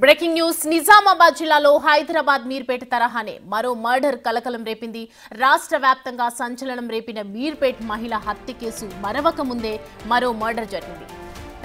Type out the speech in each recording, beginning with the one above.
Breaking news Nizamabad జిల్లాలో హైదరాబాద్ మీర్పేట తరహానే మరో murder కలకలం రేపింది. రాష్ట్ర వ్యాప్తంగా సంచలనం రేపిన మీర్పేట్ మహిళ హత్య కేసు మరవక ముందే మరో మర్డర్ జరిగింది.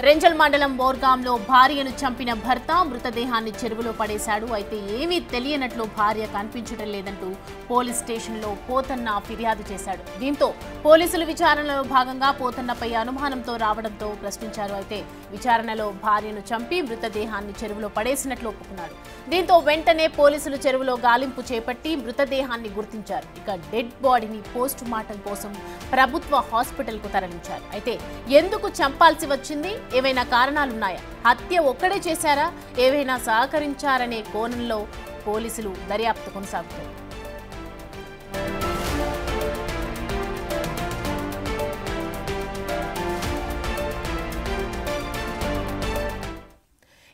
రెంజల్ మండలం బోర్గాంలో భార్యను చంపిన భర్త మృతదేహాన్ని చెరువులో పడేశాడు. అయితే ఏమీ తెలియనట్లు భార్య కనిపించడం లేదంటూ పోలీస్ స్టేషన్లో పోతన్న ఫిర్యాదు చేశాడు. దీంతో పోలీసులు విచారణలో భాగంగా పోతన్నపై అనుమానంతో రావడంతో ప్రశ్నించారు. అయితే విచారణలో భార్యను చంపి మృతదేహాన్ని చెరువులో పడేసినట్లు ఒప్పుకున్నాడు. దీంతో వెంటనే పోలీసులు చెరువులో గాలింపు చేపట్టి మృతదేహాన్ని గుర్తించారు. ఇక డెడ్ బాడీని పోస్ట్ మార్టం కోసం ప్రభుత్వ హాస్పిటల్కు తరలించారు. అయితే ఎందుకు చంపాల్సి వచ్చింది, ఏవైనా కారణాలున్నాయా, హత్య ఒక్కడే చేశారా, ఏవైనా సహకరించారనే కోణంలో పోలీసులు దర్యాప్తు కొనసాగుతారు.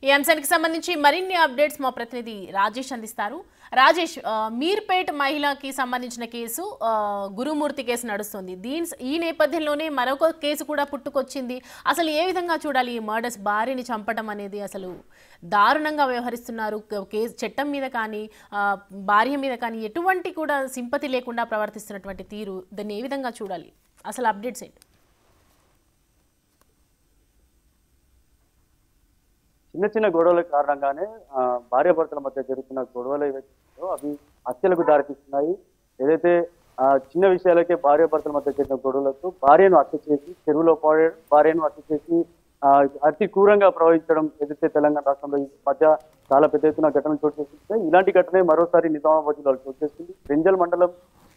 ఈ అంశానికి సంబంధించి మరిన్ని అప్డేట్స్ మా ప్రతినిధి రాజేష్ అందిస్తారు. రాజేష్, మీర్పేట్ మహిళకి సంబంధించిన కేసు గురుమూర్తి కేసు నడుస్తుంది. ఈ నేపథ్యంలోనే మరొక కేసు కూడా పుట్టుకొచ్చింది. అసలు ఏ విధంగా చూడాలి ఈ మర్డర్స్? భార్యని చంపడం అనేది అసలు దారుణంగా వ్యవహరిస్తున్నారు. కేసు చట్టం మీద కానీ భార్య మీద కానీ ఎటువంటి కూడా సింపతి లేకుండా ప్రవర్తిస్తున్నటువంటి తీరు, దాన్ని ఏ విధంగా చూడాలి? అసలు అప్డేట్స్ ఏంటి? చిన్న చిన్న గొడవల కారణంగానే భార్యాభర్తల మధ్య జరుగుతున్న గొడవలు ఏవైతే అవి హత్యలకు దారితీస్తున్నాయి. ఏదైతే చిన్న విషయాలకే భార్యాభర్తల మధ్య జరిగిన గొడవలతో భార్యను హత్య చేసి చెరువులో పడేయడం, భార్యను హత్య చేసి అతి క్రూరంగా ప్రవహించడం ఏదైతే తెలంగాణ రాష్ట్రంలో ఈ మధ్య చాలా పెద్ద ఎత్తున ఘటనలు చోటు చేసుకుంటే ఇలాంటి ఘటనే మరోసారి నిజామాబాద్ జిల్లాలో చోటు చేసుకుంది. రెంజల్ మండలం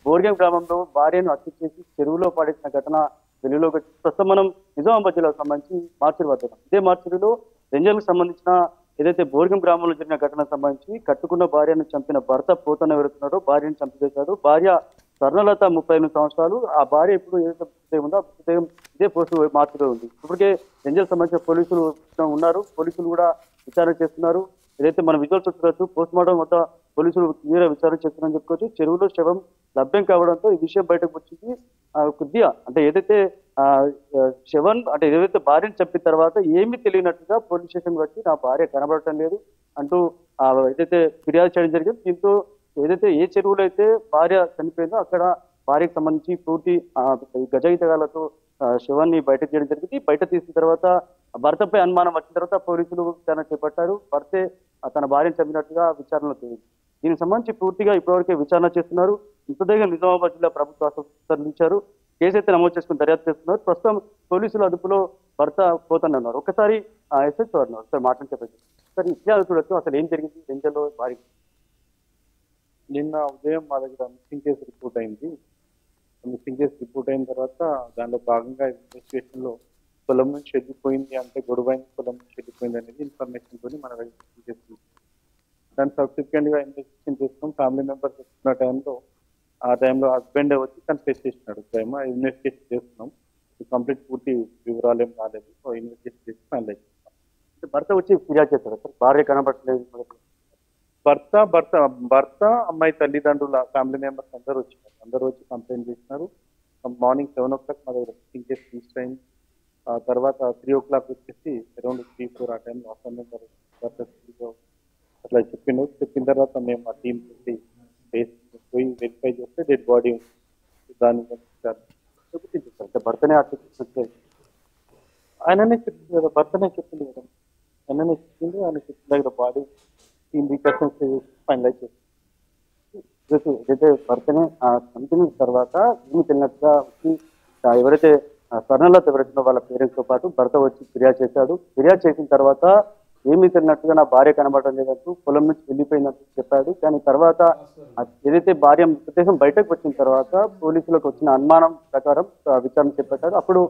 బోర్గం గ్రామంలో భార్యను హత్య చేసి చెరువులో పడేసిన ఘటన వెలుగులోకి వచ్చింది. ప్రస్తుతం మనం నిజామాబాద్ జిల్లాకు సంబంధించి మార్చిరి వద్ద ఇదే మార్చిరిలో రెంజల్కు సంబంధించిన ఏదైతే బోర్గం గ్రామంలో జరిగిన ఘటనకు సంబంధించి కట్టుకున్న భార్యను చంపిన భర్త పోతన్న ఎవరుతున్నాడో భార్యను చంపివేశాడు. భార్య స్వర్ణలత 38 సంవత్సరాలు. ఆ భార్య ఇప్పుడు ఏదైతే మృతదేహం ఉందో ఆ మృతదేహం ఇదే పోస్టు మార్చిలో ఉంది. ఇప్పటికే రెంజల్ సంబంధించిన పోలీసులు ఉన్నారు. పోలీసులు కూడా విచారణ చేస్తున్నారు. ఏదైతే మన విజువల్స్ చూడొచ్చు, పోస్ట్ మార్టం వద్ద పోలీసులు తీవ్ర విచారణ చేస్తున్నారని చెప్పుకోవచ్చు. చెరువులో శవం లభ్యం కావడంతో ఈ విషయం బయటకు వచ్చింది. కొద్దిగా అంటే ఏదైతే శవన్ అంటే ఏదైతే భార్యను చెప్పిన తర్వాత ఏమీ తెలియనట్టుగా పోలీస్ స్టేషన్ వచ్చి నా భార్య కనబడటం లేదు అంటూ ఏదైతే ఫిర్యాదు చేయడం జరిగింది. దీంతో ఏదైతే ఏ చెరువులో అయితే భార్య చనిపోయిందో అక్కడ భార్యకు సంబంధించి పూర్తి గజయితగాలతో శవాన్ని బయట తీయడం జరిగింది. బయట తీసిన తర్వాత భర్తపై అనుమానం వచ్చిన తర్వాత పోలీసులు విచారణ చేపట్టారు. భర్తే తన భార్యను చంపినట్టుగా విచారణలో తేలింది. దీనికి సంబంధించి పూర్తిగా ఇప్పటివరకే విచారణ చేస్తున్నారు. ఇంతదేగా నిజామాబాద్ జిల్లా ప్రభుత్వ తరలించారు. కేసు అయితే నమోదు చేసుకుని దర్యాప్తు చేస్తున్నారు. ప్రస్తుతం పోలీసులు అదుపులో భర్త పోతున్నారు. ఒకసారి ఎస్ఎస్ అన్నారు సార్ మాట్లాడి చెప్పచ్చు సార్, ఇట్లా చూడొచ్చు అసలు ఏం జరిగింది రెంజల్లో భార్య? నిన్న ఉదయం మా దగ్గర మిస్సింగ్ కేసు రిపోర్ట్ అయింది. మిస్సింగ్ కేసు రిపోర్ట్ అయిన తర్వాత దానిలో భాగంగా ఇన్వెస్టిగేషన్ లో పొలం నుంచి వెళ్ళిపోయింది అంటే గొడవైన పొలం నుంచి వెళ్ళిపోయింది అనేది ఇన్ఫర్మేషన్ తోని మన దగ్గర చేస్తుంది. దాన్ని సబ్సిక్వెంట్ గా ఇన్వెస్టిగేషన్ చేస్తున్నాం. ఫ్యామిలీ మెంబర్స్ వస్తున్న టైంలో ఆ టైంలో హస్బెండ్ వచ్చి కన్ఫెస్ చేసినాడు. ఇన్వెస్టిగేషన్ చేస్తున్నాం. కంప్లీట్ పూర్తి వివరాలు ఏం రాలేదు. సో ఇన్వెస్టిగేషన్ చేసి ఫైనలైజ్ చేస్తాం. భర్త వచ్చి ఫిర్యాదు చేస్తాడు సార్, భార్య కనబడట్లేదు. భర్త అమ్మాయి తల్లిదండ్రుల ఫ్యామిలీ మెంబర్స్ అందరూ వచ్చినారు. అందరూ వచ్చి కంప్లైంట్ చేసినారు. మార్నింగ్ 7 o'clock మా దగ్గర మిస్సింగ్ కేసు రిజిస్టర్ అయింది. ఆ తర్వాత 3 o'clock వచ్చేసి అరౌండ్ 3-4 ఆ టైంలో అట్లా చెప్పిన తర్వాత మేము ఆ టీం తోటి పోయి వెరిఫై చేస్తే డెడ్ బాడీ ఉంది. దాని భర్తనే ఆయననే చెప్పింది కదా, భర్తనే చెప్పింది కదా, ఆయననే చెప్పింది. ఆయన చెప్పిన దగ్గర బాడీ టీమ్ రికర్షన్స్ ఫైనలైజ్ చేస్తుంది. ఏదైతే భర్తనే చంపిన తర్వాత ఏమి తెలియనట్టుగా వచ్చి ఎవరైతే స్వర్ణలత ఎవరైతే వాళ్ళ పేరెంట్స్ తో పాటు భర్త వచ్చి ఫిర్యాదు చేశాడు. ఫిర్యాదు చేసిన తర్వాత ఏమీ తెలియనట్టుగా నా భార్య కనబడటం లేదంటూ పొలం నుంచి వెళ్ళిపోయినట్టు చెప్పాడు. కానీ తర్వాత ఏదైతే భార్య మృతదేహం బయటకు వచ్చిన తర్వాత పోలీసులకు వచ్చిన అనుమానం ప్రకారం విచారణ చేపట్టారు. అప్పుడు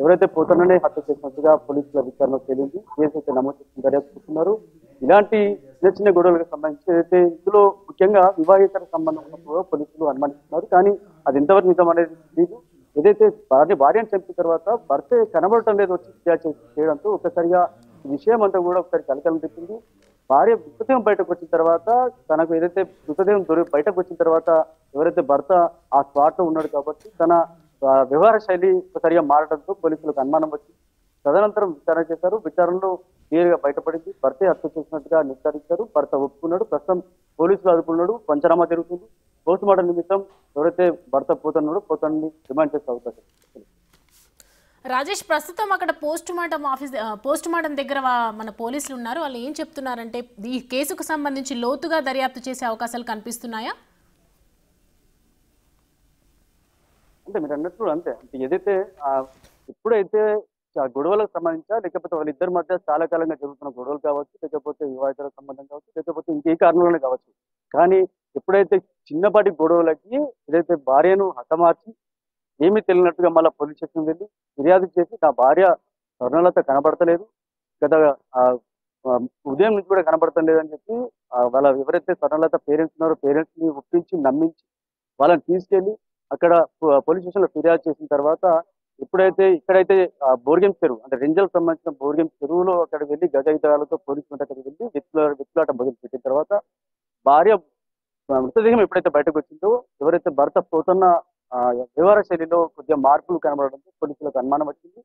ఎవరైతే పోతన్ననే హత్య చేసినట్టుగా పోలీసుల విచారణ తేలింది. కేసు అయితే నమోదు చేసుకుని దర్యాప్తున్నారు. ఇలాంటి చిన్న చిన్న గొడవలకు సంబంధించి ఏదైతే ఇందులో ముఖ్యంగా వివాహేతర సంబంధం ఉన్నప్పుడు పోలీసులు అనుమానిస్తున్నారు. కానీ అది ఎంతవరకు నిజం అనేది తెలియదు. ఏదైతే భార్యను చంపిన తర్వాత భర్త కనబడటం లేదు వచ్చి ఫిర్యాదు చేయడంతో ఒక్కసారిగా ఈ విషయం అంతా కూడా ఒకసారి కలకలం తెచ్చింది. భార్య మృతదేహం బయటకు వచ్చిన తర్వాత తనకు ఏదైతే మృతదేహం బయటకు వచ్చిన తర్వాత ఎవరైతే భర్త ఆ స్పాట్ లో ఉన్నాడు కాబట్టి తన వ్యవహార శైలి ఒకసారిగా మారడంతో పోలీసులకు అనుమానం వచ్చింది. తదనంతరం విచారణ చేశారు. విచారణలో క్లియర్ గా బయటపడింది. భర్తే హత్య చేసినట్టుగా నిర్ధారించారు. భర్త ఒప్పుకున్నాడు. ప్రస్తుతం పోలీసులు అదుపున్నాడు. పంచనామా జరుగుతుంది. పోస్ట్ మార్టం నిమిత్తం ఎవరైతే భర్త పోతున్నాడో పోతాన్ని రిమాండ్ చేసే అవకాశం ఉంది. రాజేష్, ప్రస్తుతం అక్కడ పోస్ట్ మార్టం దగ్గర మన పోలీసులు ఉన్నారు. వాళ్ళు ఏం చెప్తున్నారంటే ఈ కేసుకు సంబంధించి లోతుగా దర్యాప్తు చేసే అవకాశాలు కనిపిస్తున్నాయా? అంటే మీరు అన్నట్లు అంతే. అంటే ఏదైతే ఎప్పుడైతే గొడవలకు సంబంధించా లేకపోతే వాళ్ళిద్దరి మధ్య చాలా కాలంగా జరుగుతున్న గొడవలు కావచ్చు, లేకపోతే వివాహితల సంబంధం కావచ్చు, లేకపోతే ఇంకే కారణాలనే కావచ్చు, కానీ ఎప్పుడైతే చిన్నపాటి గొడవలకి ఏదైతే భార్యను హతమార్చి ఏమీ తెలియనట్టుగా మళ్ళీ పోలీస్ స్టేషన్ వెళ్ళి ఫిర్యాదు చేసి నా భార్య స్వర్ణలత కనబడతలేదు, గత ఉదయం నుంచి కూడా కనబడతలేదు అని చెప్పి వాళ్ళ ఎవరైతే స్వర్ణలత పేరెంట్స్ ఉన్నారో పేరెంట్స్ ని ఒప్పించి నమ్మించి వాళ్ళని తీసుకెళ్లి అక్కడ పోలీస్ స్టేషన్ లో ఫిర్యాదు చేసిన తర్వాత ఇక్కడైతే బోర్గెం చెరువు అంటే రెంజల్ సంబంధించిన బోర్గెం చెరువులో అక్కడ వెళ్ళి గజయితాలతో పోలీసులు అక్కడికి వెళ్ళి వెతులాట మొదలు పెట్టిన తర్వాత భార్య మృతదేహం ఎప్పుడైతే బయటకు వచ్చిందో ఎవరైతే భర్త పోతున్న వ్యవహార శైలిలో కొద్దిగా మార్పులు కనబడడంతో పోలీసులకు అనుమానం వచ్చింది.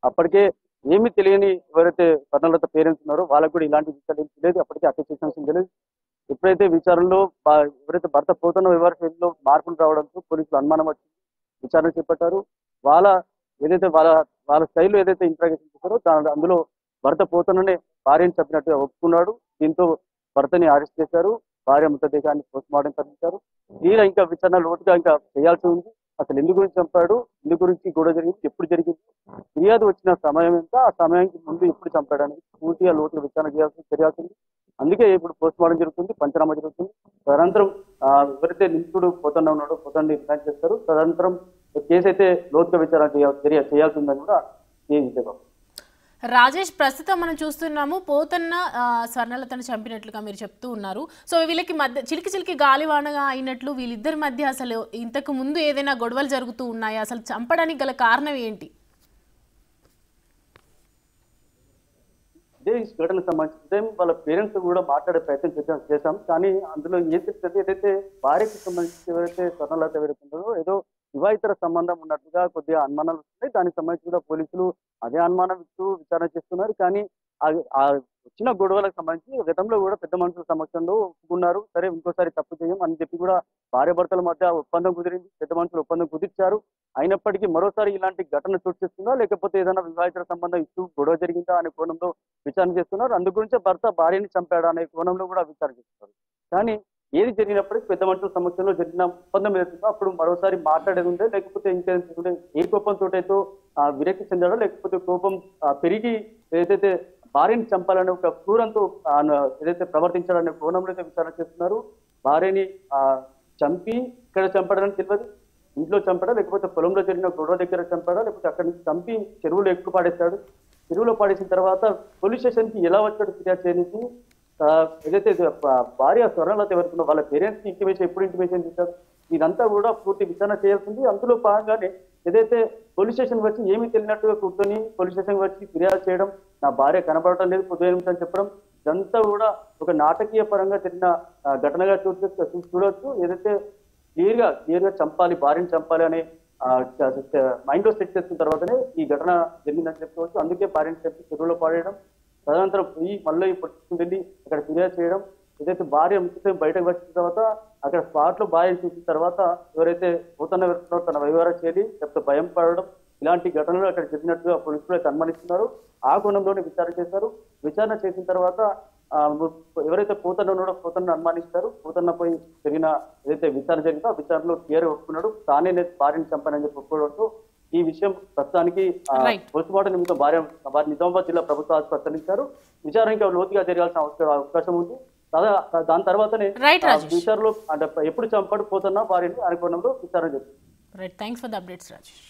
అప్పటికే ఏమీ తెలియని ఎవరైతే స్వర్ణలత పేరెంట్స్ ఉన్నారో వాళ్ళకు కూడా ఇలాంటి విషయాలు ఏం తెలియదు. అప్పటికే హత్య చేసిన విషయం తెలియదు. ఎప్పుడైతే విచారణలో ఎవరైతే భర్త పోతున్న వ్యవహార శైలిలో మార్పులు రావడంతో పోలీసులు అనుమానం వచ్చింది. విచారణ చేపట్టారు. వాళ్ళ స్టైల్లో ఏదైతే ఇంట్రాగేషన్ చేశారో అందులో భర్త పోతున్ననే భార్యను చెప్పినట్టుగా ఒప్పుకున్నాడు. దీంతో భర్తని అరెస్ట్ చేశారు. భార్య మృతదేహాన్ని పోస్ట్ మార్టం తరలించారు. తీరా ఇంకా విచారణ లోతుగా ఇంకా చేయాల్సి ఉంది. అసలు ఎందు గురించి చంపాడు, ఎందు గురించి గొడవ జరిగింది, ఎప్పుడు జరిగింది, ఫిర్యాదు వచ్చిన సమయం ఎంత, ఆ సమయానికి ముందు ఎప్పుడు చంపాడు అనేది పూర్తిగా లోతుగా విచారణ చేయాల్సింది. అందుకే ఇప్పుడు పోస్ట్ మార్టం జరుగుతుంది, పంచనామా జరుగుతుంది. తదనంతరం ఎవరైతే నిందితుడు పోతన్న ఉన్నాడో పోతాన్ని రిమాండ్ చేస్తారు. తదనంతరం కేసు అయితే లోతుగా విచారణ చేయాల్సిందని కూడా విజయబాబు. రాజేష్, ప్రస్తుతం మనం చూస్తున్నాము పోతన్న స్వర్ణలతను చంపినట్లుగా మీరు చెప్తూ ఉన్నారు. సో వీళ్ళకి మధ్య చిలికి గాలివానగా అయినట్లు వీళ్ళిద్దరి మధ్య అసలు ఇంతకు ముందు ఏదైనా గొడవలు జరుగుతూ ఉన్నాయా? అసలు చంపడానికి గల కారణం ఏంటి? ఇదే ఈ ఘటనకు సంబంధించి వాళ్ళ పేరెంట్స్ కూడా మాట్లాడే ప్రయత్నం చేశాం. కానీ అందులో ఏదైతే భార్యకి సంబంధించి ఎవరైతే స్వర్ణలత ఎవరైతుందో ఏదో వివాహితర సంబంధం ఉన్నట్టుగా కొద్దిగా అనుమానాలు వస్తున్నాయి. దానికి సంబంధించి కూడా పోలీసులు అదే అనుమానం ఇస్తూ విచారణ చేస్తున్నారు. కానీ ఆ వచ్చిన గొడవలకు సంబంధించి గతంలో కూడా పెద్ద మనుషుల సమక్షంలో ఒప్పుకున్నారు. సరే ఇంకోసారి తప్పు చేయం అని చెప్పి కూడా భార్య భర్తల మధ్య ఒప్పందం కుదిరింది. పెద్ద మనుషులు ఒప్పందం కుదిర్చారు. అయినప్పటికీ మరోసారి ఇలాంటి ఘటన చోటు చేస్తుందా లేకపోతే ఏదైనా వివాహితర సంబంధం ఇస్తూ గొడవ జరిగిందా అనే కోణంలో విచారణ చేస్తున్నారు. అందు గురించే భర్త భార్యని చంపాడా అనే కోణంలో కూడా విచారణ చేస్తున్నారు. కానీ ఏది జరిగినప్పటికీ పెద్ద మనుషుల సమక్షంలో జరిగిన ఒప్పందం ఏదైతుందో అప్పుడు మరోసారి మాట్లాడేది ఉండే, లేకపోతే ఇంకేంటే ఏ కోపంతో అయితే విరక్తి చెందాడో లేకపోతే కోపం పెరిగి ఏదైతే భార్యని చంపాలనే ఒక క్రూరంతో ఏదైతే ప్రవర్తించాలనే కోణంలో అయితే విచారణ చేస్తున్నారు. భార్యని చంపి ఇక్కడ చంపడాలని తెలియదు, ఇంట్లో చంపడా లేకపోతే పొలంలో జరిగిన గొడవ దగ్గర చంపడా లేకపోతే అక్కడి నుంచి చంపి చెరువులో ఎక్కువ పాడేస్తాడు. చెరువులో పాడేసిన తర్వాత పోలీస్ స్టేషన్ కి ఎలా వచ్చాడు ఫిర్యాదు చేయడానికి? ఏదైతే భార్య స్వర్ణలత ఎవరుతుందో వాళ్ళ పేరెంట్స్ కి ఎప్పుడు ఇంటిమేషన్ చేశారు? ఇదంతా కూడా పూర్తి విచారణ చేయాల్సింది. అందులో భాగంగానే ఏదైతే పోలీస్ స్టేషన్ వచ్చి ఏమీ తెలియనట్టుగా కూర్చొని పోలీస్ స్టేషన్ వచ్చి ఫిర్యాదు చేయడం, నా భార్య కనబడటం లేదు పొద్దున అని చెప్పడం, ఇదంతా కూడా ఒక నాటకీయ పరంగా జరిగిన ఘటనగా చూడవచ్చు. ఏదైతే క్లియర్ గా చంపాలి, భార్యని చంపాలి అనే మైండ్ లో సెట్ చేసిన తర్వాతనే ఈ ఘటన జరిగిందని చెప్పుకోవచ్చు. అందుకే భార్యని చెప్పి చెరువులో పాడేయడం, తదనంతరం మళ్ళీ వెళ్ళి అక్కడ ఫిర్యాదు చేయడం, ఏదైతే భార్య మృతదేహం బయటకు వచ్చిన తర్వాత అక్కడ స్పాట్ లో భార్య చూసిన తర్వాత ఎవరైతే పోతన్న వెళ్తున్నారో తన వ్యవహారం చేయాలి లేకపోతే భయం పడడం, ఇలాంటి ఘటనలు అక్కడ జరిగినట్టుగా పోలీసులు అయితే అనుమానిస్తున్నారు. ఆ కోణంలోనే విచారణ చేశారు. విచారణ చేసిన తర్వాత ఎవరైతే పోతన్న ఉన్నాడో పోతన్న అనుమానిస్తారు. పోతన్న పోయి జరిగిన ఏదైతే విచారణ జరిగిందో ఆ విచారణలో క్లియర్ ఒప్పుకున్నాడు. తానే భార్యని చంపానని చెప్పి ఒప్పుకోవడంతో ఈ విషయం ప్రస్తుతానికి పోస్ట్ మార్టం నిమిత్తం భార్య నిజామాబాద్ జిల్లా ప్రభుత్వ ఆసుపత్రి తరలించారు. విచారణ ఇంకా లోతుగా జరగాల్సిన అవకాశం ఉంది. దాని తర్వాతనే విచారణలో అంటే ఎప్పుడు చంపాడు పోతున్నా భార్యని అనుకోవడంలో విచారణ చేస్తుంది. Right, thanks for the updates Rajesh.